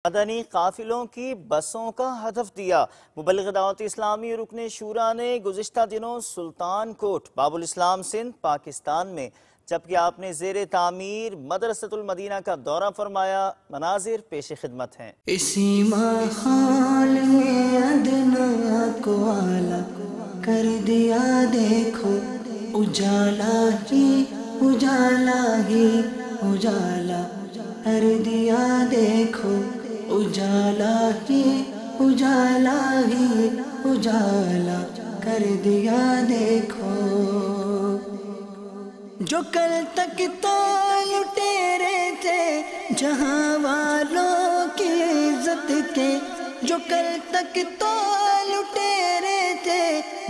مدنی قافلوں کی بسوں کا ہدف دیا۔ مبلغ دعوت اسلامی رکن شورا نے گزشتہ دنوں سلطان کوٹ باب الاسلام سندھ پاکستان میں جبکہ آپ نے زیر تعمیر مدرسۃ المدینہ کا دورہ فرمایا۔ مناظر پیش خدمت ہیں۔ اسی ماحول میں ادنا کو اعلیٰ کر دیا، دیکھو اجالا ہی اجالا ہی اجالا کر دیا، دیکھو اجالا ہی اجالا ہی اجالا کر دیا، دیکھو جو کل تک تو لٹیرے تھے جہاں والوں کی عزت کے، جو کل تک تو لٹیرے تھے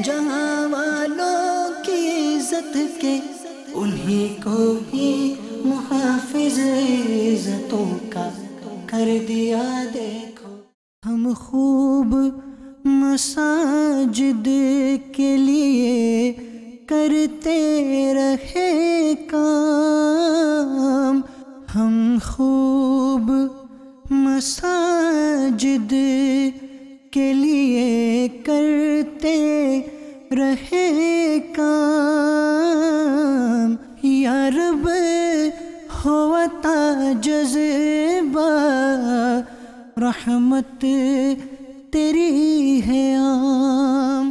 جہاں والوں کی عزت کے، انہی کو ہی محافظ عزتوں کا کر دیا، دیکھو ہم خوب مساجد کے لیے کرتے رہے کام، ہم خوب مساجد کے لیے کرتے رہے کام، یا رب ہو عطا جذبہ رحمت تیری ہے عام۔